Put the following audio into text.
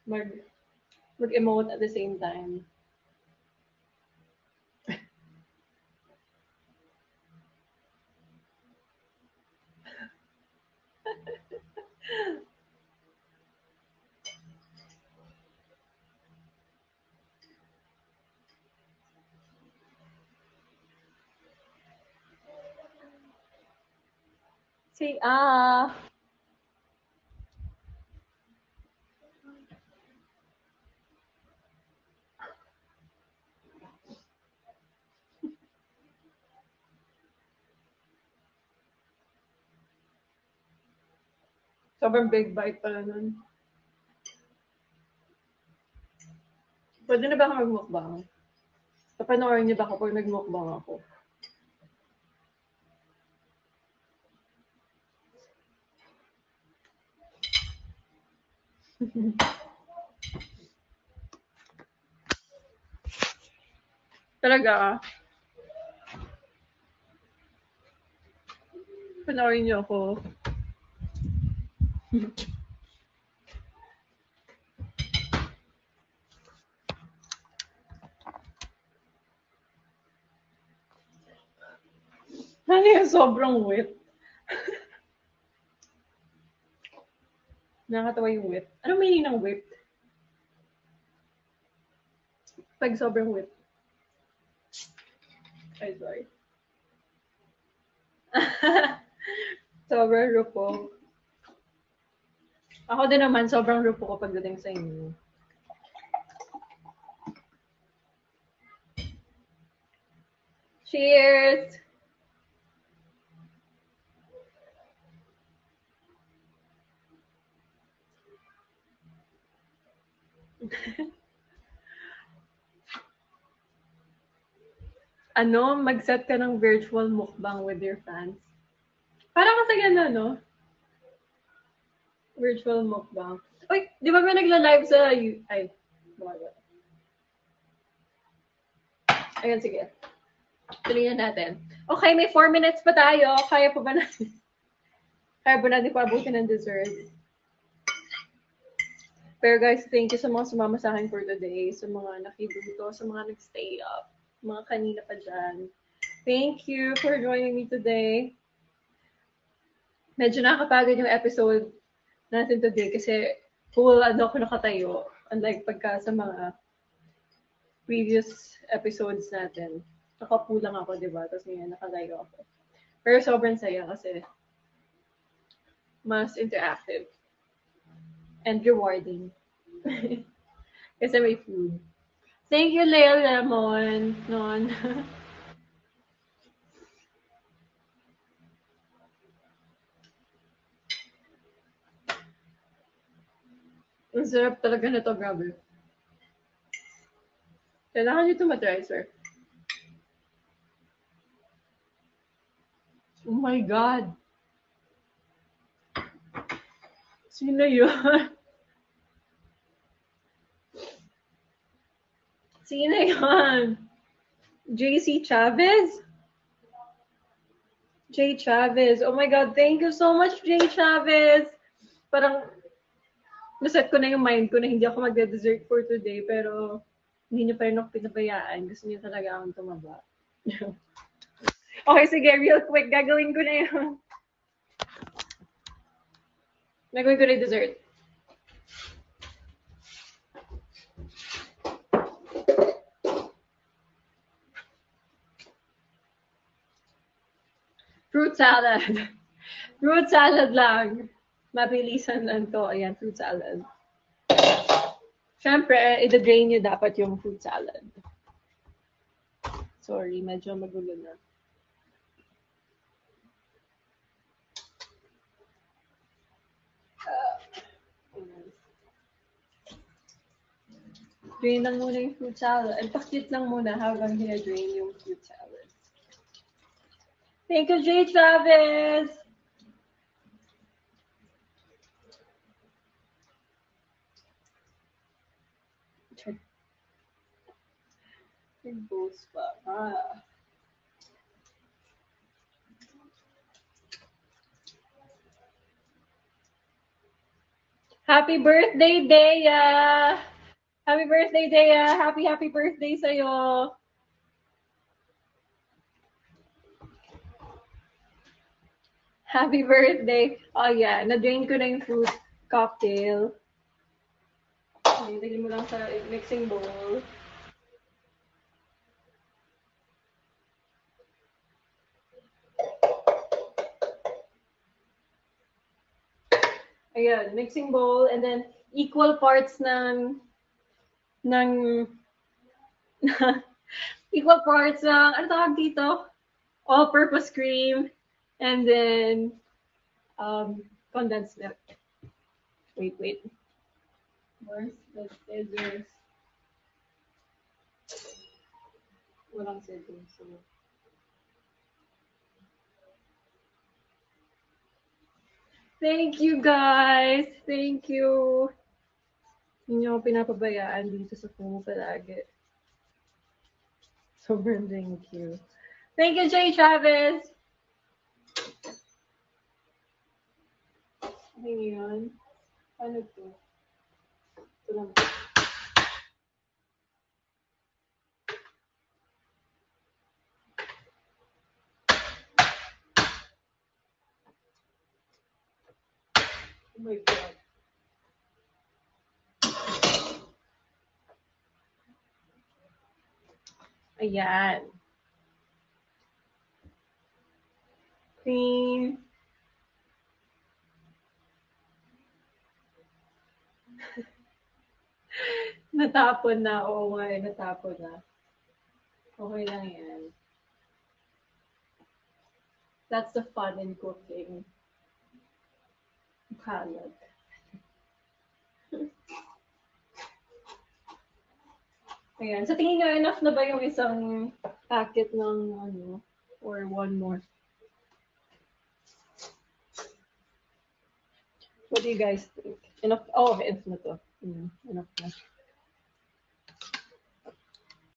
mag mag-emote at the same time. Say ah. Sobrang big bite pala nun. Pwede na ba ako magmukbang? Papanoorin niyo ba ako pag nagmukbang ako? Talaga, panoorin niyo ako. Ano yung sobrang wet? Nakakatawa yung whip. Anong meaning ng whip? Pag sobrang whip. Ay, sorry. Sobrang rupo. Ako din naman, sobrang rupo ko pagdating sa inyo. Cheers! Ano, mag-set ka ng virtual mukbang with your fans. Parang kasi gano'n, no? Virtual mukbang. Uy, di ba may nagla-live sa... Ay, bago. Ayan, sige. Tuloy na natin. Okay, may 4 minutes pa tayo. Kaya pa ba natin? Kaya ba natin paabutin ng dessert? Pero guys, thank you sa mga sumama sa akin for today, sa mga nakibuto, sa mga nagstay up, mga kanina pa dyan. Thank you for joining me today. Medyo nakakapagod yung episode natin today kasi full ano ako nakatayo. Unlike pagka sa mga previous episodes natin. Nakapu lang ako, di ba? Tapos ngayon nakalayo ako. Pero sobrang saya kasi mas interactive and rewarding. Kasi may food. Thank you, Leo Lemon. Non. Ang sarap talaga na to, grabe. Kailangan nyo ito matry, sir. Oh my God. Sino yun? Sino yun? JC Chavez? Jay Chavez. Oh my God, thank you so much, Jay Chavez. Parang naset ko na yung mind ko na hindi ako magde-dessert for today, pero hindi niyo pa rin ako pinabayaan. Gusto niyo talaga akong tumaba. Okay, sige, real quick, gagawin ko na yung... Gagawin ko na yung dessert. Fruit salad. Fruit salad lang. Mabilisan lang to. Ayan, fruit salad. Siyempre, i-drain nyo dapat yung fruit salad. Sorry, medyo magulo na. Drain lang muna yung fruit salad. And pakit lang muna habang hina-drain yung fruit salad. Thank you, Jay Chavez! Nag-boast pa. Happy birthday, Dea! Happy birthday, Dea! Happy birthday sa'yo! Happy birthday! Oh yeah, na-drain ko na yung fruit cocktail. Lagyan mo lang sa mixing bowl. Ayan, mixing bowl and then equal parts ng equal parts ng ano tawag dito? All-purpose cream and then condensed milk. Wait. Where's the scissors? Walang scissors. So. Thank you, guys! Thank you! Hindi nyo ako pinapabayaan dito sa Kumu palagi. Sobrang thank you. Thank you, Jay Chavez! Ano yun? Ano to? Ito lang. Oh my God. Ayan. Cream. Natapon na. Oo nga, natapon na. Okay lang yan. That's the fun in cooking. Kalat. Ayan. So, tingin nyo, enough na ba yung isang packet ng ano? Or one more? What do you guys think? Enough? Oh, enough na to. Enough na.